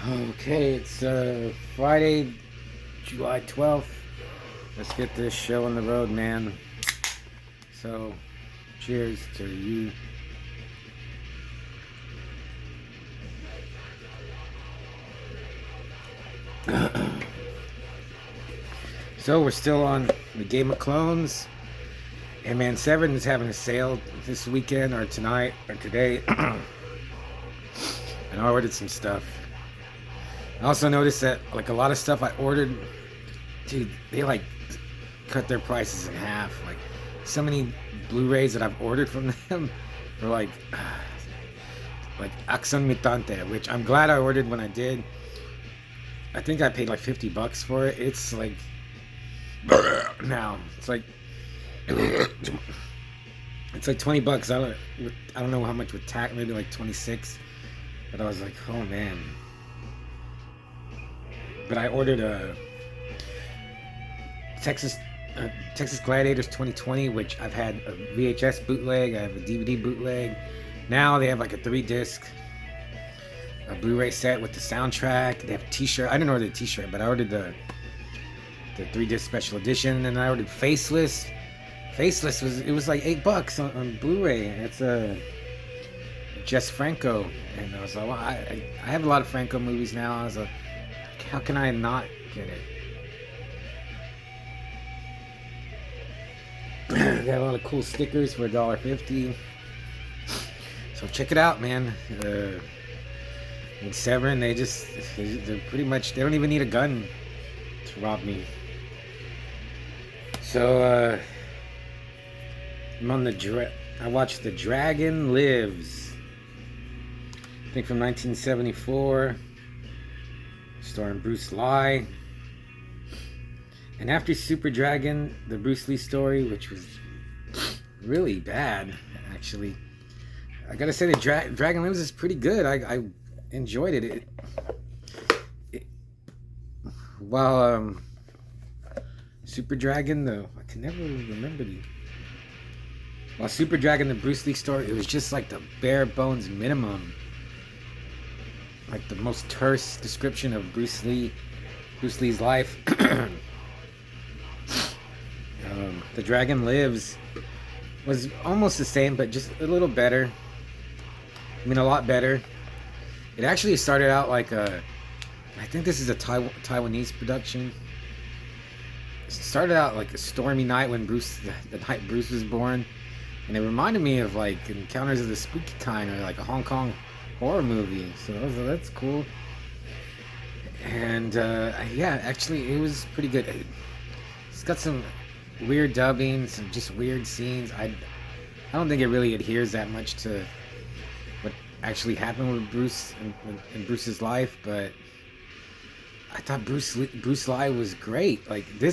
Okay, it's Friday, July 12th. Let's get this show on the road, man. So, cheers to you. So, we're still on the Game of Clones. And man, 7 is having a sale this weekend or tonight or today. And I ordered some stuff. I also noticed that like a lot of stuff I ordered, dude, they like cut their prices in half. Like so many Blu-rays that I've ordered from them are like Axon Mutante, which I'm glad I ordered when I did. I think I paid like $50 for it. It's like now it's like $20. I don't know how much with tax, maybe like 26. But I was like, oh man. But I ordered a Texas Gladiators 2020, which I've had a VHS bootleg, I have a DVD bootleg. Now they have like a 3-disc, a Blu-ray set with the soundtrack. They have a T-shirt. I didn't order the T-shirt, but I ordered the 3-disc special edition, and I ordered Faceless. Faceless was like $8 on Blu-ray. It's a Jess Franco, and I was like, well, I have a lot of Franco movies now. I was like, how can I not get it? Got a lot of cool stickers for $1.50. So check it out, man. In Severin, they're pretty much, they don't even need a gun to rob me. So I'm on I watched The Dragon Lives. I think from 1974. Starring Bruce Lee. And after Super Dragon, the Bruce Lee story, which was really bad, actually. I gotta say, the Dragon Lives is pretty good. I enjoyed it. While Super Dragon, though, I can never remember while Super Dragon, the Bruce Lee story, it was just like the bare bones minimum. Like the most terse description of Bruce Lee's life. The Dragon Lives was almost the same, but just a little better. I mean, a lot better. It actually started out like I think this is a Taiwanese production. It started out like a stormy night when the night Bruce was born, and it reminded me of like Encounters of the Spooky Kind, or like a Hong Kong horror movie. So that's cool. And yeah, actually, it was pretty good. It's got some weird dubbing, some just weird scenes. I don't think it really adheres that much to what actually happened with Bruce in Bruce's life, but I thought Bruce Lee was great. Like I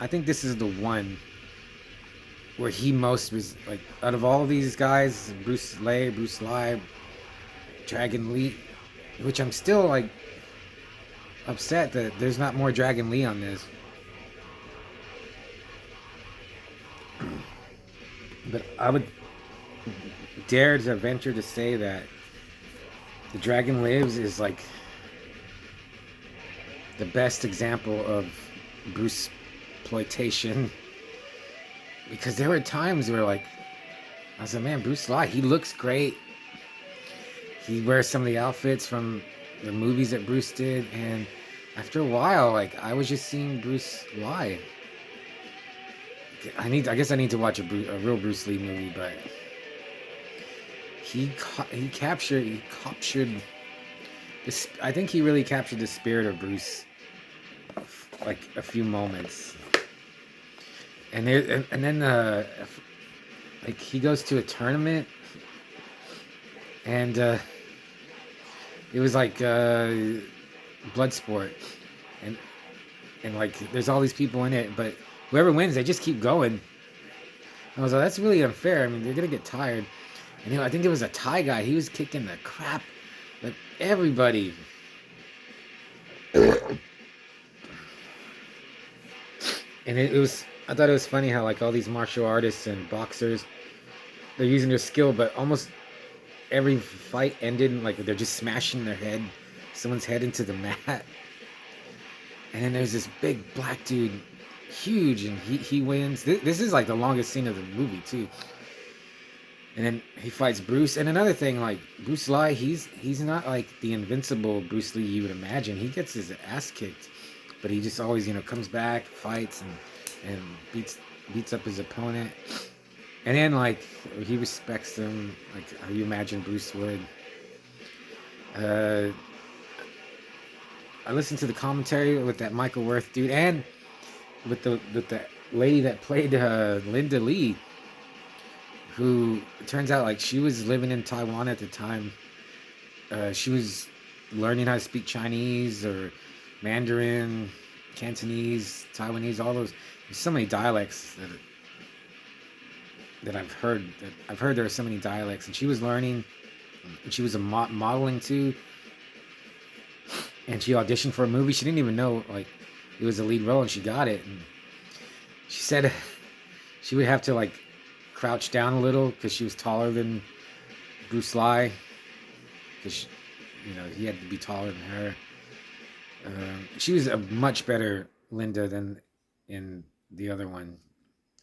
think this is the one where he most was like, out of all of these guys, Bruce Lee, Dragon Lee, which I'm still like upset that there's not more Dragon Lee on this. But I would dare to venture to say that The Dragon Lives is like the best example of Bruceploitation, because there were times where like I was like, man, Bruce Lee, he looks great. He wears some of the outfits from the movies that Bruce did, and after a while, like I was just seeing Bruce Lee. I guess I need to watch a real Bruce Lee movie, but he captured this. I think he really captured the spirit of Bruce, like a few moments. And then like he goes to a tournament, and it was like blood sport, and like there's all these people in it, but whoever wins, they just keep going. I was like, that's really unfair. I mean, they're gonna get tired. And I think it was a Thai guy. He was kicking the crap with everybody. And I thought it was funny how like all these martial artists and boxers, they're using their skill, but almost every fight ended like they're just smashing their head someone's head into the mat, and then there's this big black dude, huge, and he wins. This is like the longest scene of the movie too. And then he fights Bruce. And another thing, like Bruce Lee, he's not like the invincible Bruce Lee you would imagine. He gets his ass kicked, but he just always, comes back, fights, and beats up his opponent. And then like he respects them, like how you imagine Bruce would. I listened to the commentary with that Michael Worth dude, and with the lady that played Linda Lee, who it turns out like she was living in Taiwan at the time. She was learning how to speak Chinese or Mandarin, Cantonese, Taiwanese, all those. There's so many dialects that I've heard. There are so many dialects, and she was learning, and she was modeling too. And she auditioned for a movie. She didn't even know like it was a lead role, and she got it. And she said she would have to like crouch down a little because she was taller than Bruce Lee. Because he had to be taller than her. She was a much better Linda than in the other one.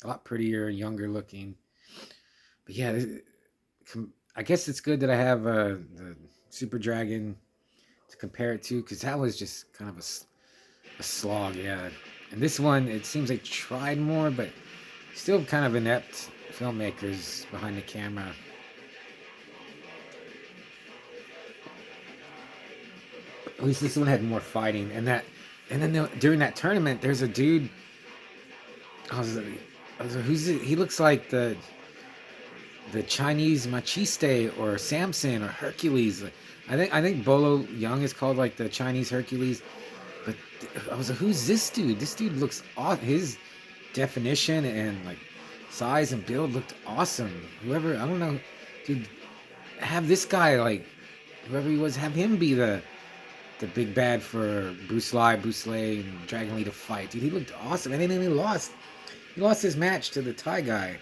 A lot prettier, younger looking. But yeah, I guess it's good that I have the Super Dragon to compare it to, because that was just kind of a slog, yeah. And this one, it seems they tried more, but still kind of inept filmmakers behind the camera. At least this one had more fighting, and then during that tournament, there's a dude. I was like, who's it? He looks like the Chinese Machiste or Samson or Hercules. I think Bolo Young is called like the Chinese Hercules. But I was like, who's this dude? This dude looks awesome. His definition and like size and build looked awesome. Whoever, I don't know, dude, have this guy, like whoever he was, have him be the big bad for Bruce Lee and Dragon Lee to fight. Dude, he looked awesome. And then he lost. He lost his match to the Thai guy.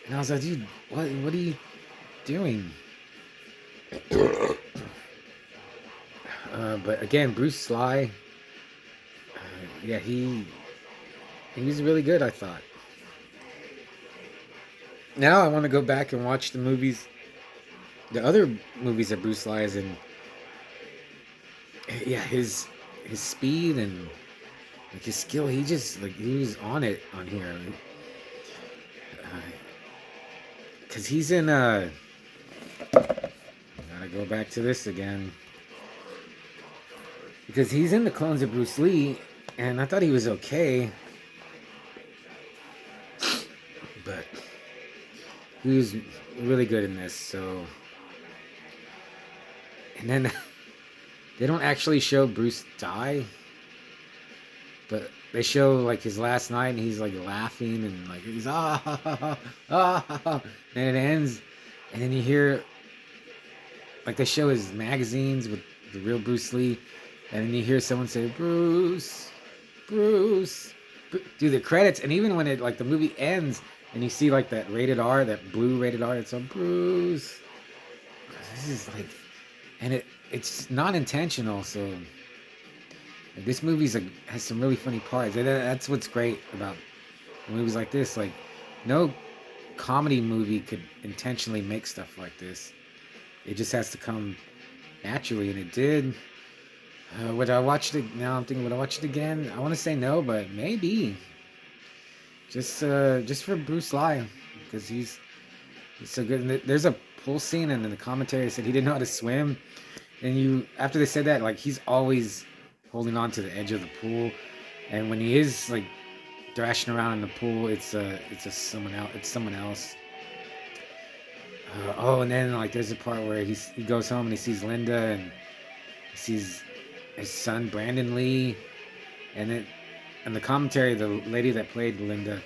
And I was like, dude, what are you doing? But again, Bruce Lee, yeah, he was really good, I thought. Now I want to go back and watch the other movies that Bruce Lee is in. Yeah, his speed and like his skill, he was on it on here. Because he's in I gotta go back to this again. Because he's in the Clones of Bruce Lee, and I thought he was okay. But he was really good in this, so. And then they don't actually show Bruce die, but they show like his last night, and he's like laughing and like he's and it ends, and then you hear like they show his magazines with the real Bruce Lee, and then you hear someone say Bruce. Do the credits, and even when it like the movie ends and you see like that rated R, that blue rated R, it's on Bruce. This is like, and it's not intentional, so like, this movie's has some really funny parts. And that's what's great about movies like this. Like, no comedy movie could intentionally make stuff like this. It just has to come naturally, and it did. Would I watch it now? I'm thinking, would I watch it again? I want to say no, but maybe. Just for Bruce Lee, because he's so good. And there's a pool scene, and in the commentary said he didn't know how to swim. And after they said that, like he's always holding on to the edge of the pool, and when he is like thrashing around in the pool, it's someone else. It's someone else. And then like there's a part where he goes home and he sees Linda, and he sees his son Brandon Lee, and then in the commentary, the lady that played Linda,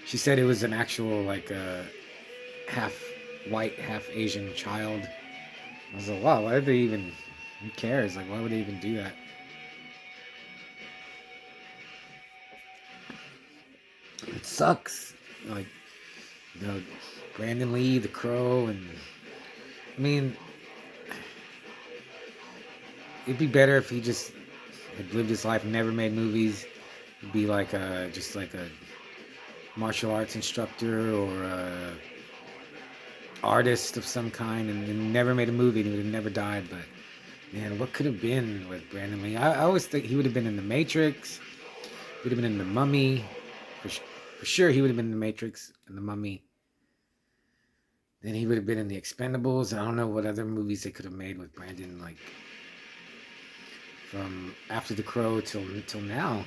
she said it was an actual like half white, half Asian child. I was like, wow, why did they even? Who cares? Like, why would they even do that? It sucks. Like, Brandon Lee, The Crow, and I mean, it'd be better if he just had lived his life, never made movies. He'd be like just like a martial arts instructor or a artist of some kind, and never made a movie, and he would have never died. But man, what could have been with Brandon Lee? I always think he would have been in The Matrix. He would have been in The Mummy. For sure, he would have been in The Matrix and The Mummy. Then he would have been in The Expendables. I don't know what other movies they could have made with Brandon, like from After the Crow till now.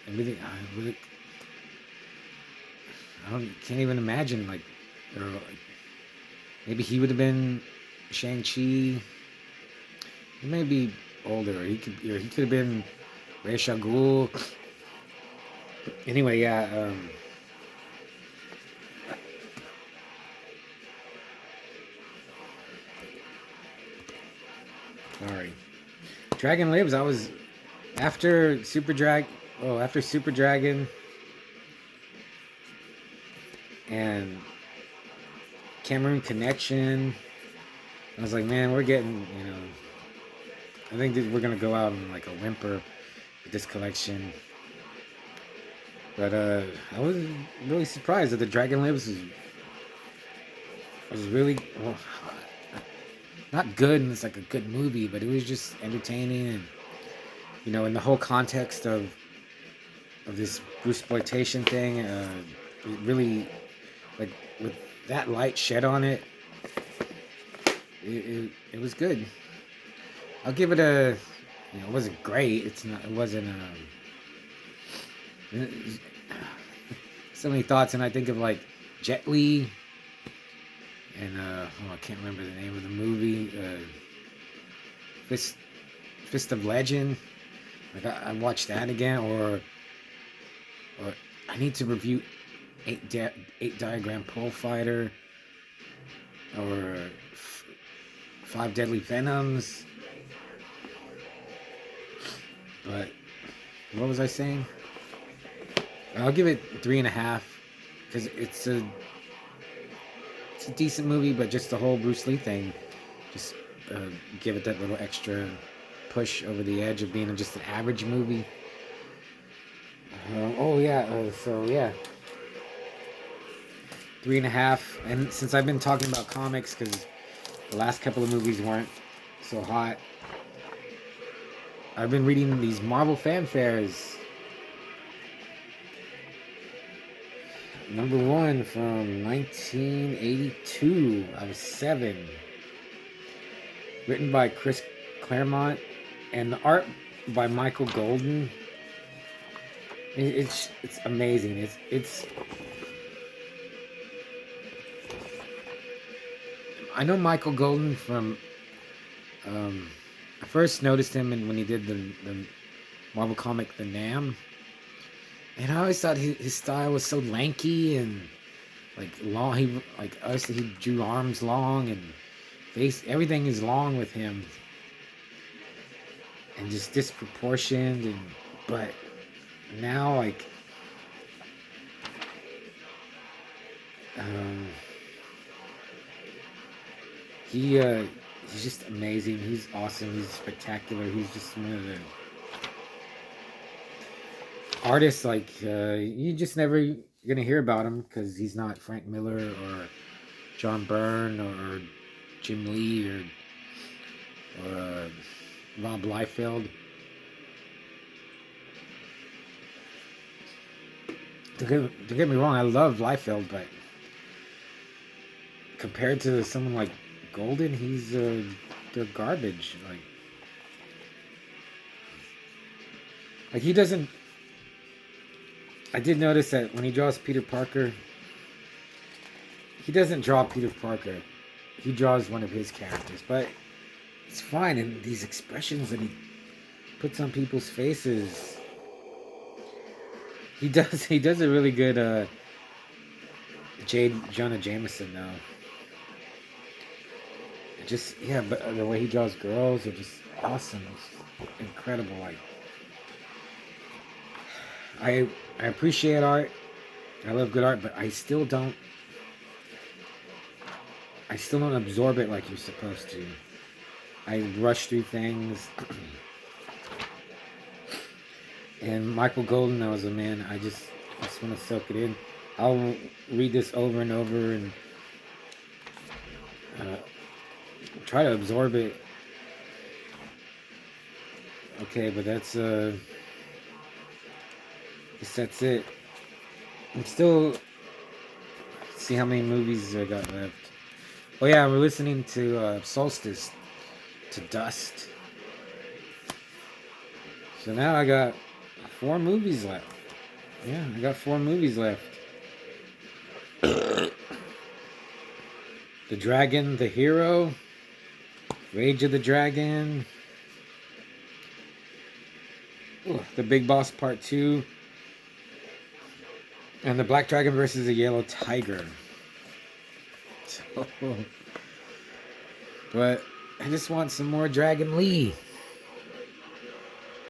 Everything. Can't even imagine, like, or like, maybe he would have been Shang-Chi. He may be older, or he could have been Ra's al Ghul. Anyway, yeah. Sorry. Dragon Lives. I was after Super Dragon and Cameroon Connection. I was like, man, we're getting, I think that we're gonna go out in like a whimper with this collection. But I was really surprised that the Dragon Lives was really, well, not good, and it's like a good movie, but it was just entertaining, and in the whole context of this Bruceploitation thing, it really, like, with that light shed on it, it was good. I'll give it a, it wasn't great. It wasn't. So many thoughts, and I think of like Jet Li, and I can't remember the name of the movie. Fist of Legend. Like I watched that again, or I need to review eight diagram pole fighter, or Five Deadly Venoms. But what was I saying? I'll give it 3.5 because it's a decent movie, but just the whole Bruce Lee thing, just give it that little extra push over the edge of being just an average movie. So yeah, 3.5. And since I've been talking about comics, because the last couple of movies weren't so hot, I've been reading these Marvel Fanfares. Number 1 from 1982. I was 7. Written by Chris Claremont, and the art by Michael Golden. It's amazing. It's I know Michael Golden from I first noticed him when he did the Marvel comic The Nam, and I always thought his style was so lanky and like long. Obviously he drew arms long and face. Everything is long with him, and just disproportioned. But now, like, he's just amazing. He's awesome. He's spectacular. He's just one of the artists, like, you just never gonna hear about him because he's not Frank Miller or John Byrne or Jim Lee or Rob Liefeld. Don't get me wrong, I love Liefeld, but compared to someone like Golden, he's they're garbage. Like he doesn't. I did notice that when he draws Peter Parker, he doesn't draw Peter Parker. He draws one of his characters, but it's fine. And these expressions that he puts on people's faces, he does a really good Jonah Jameson though. But the way he draws girls are just awesome. It's incredible. Like I appreciate art. I love good art, but I still don't absorb it like you're supposed to. I rush through things. And Michael Golden, I was a man. I just want to soak it in. I'll read this over and over and uh, try to absorb it. Okay, but that's guess that's it. I'm still see how many movies I got left. Oh yeah, we're listening to Solstice, to Dust. So now I got 4 movies left. Yeah, I got 4 movies left. The Dragon, the Hero, Rage of the Dragon, The Big Boss Part 2, and The Black Dragon versus the Yellow Tiger. So, but I just want some more Dragon Lee.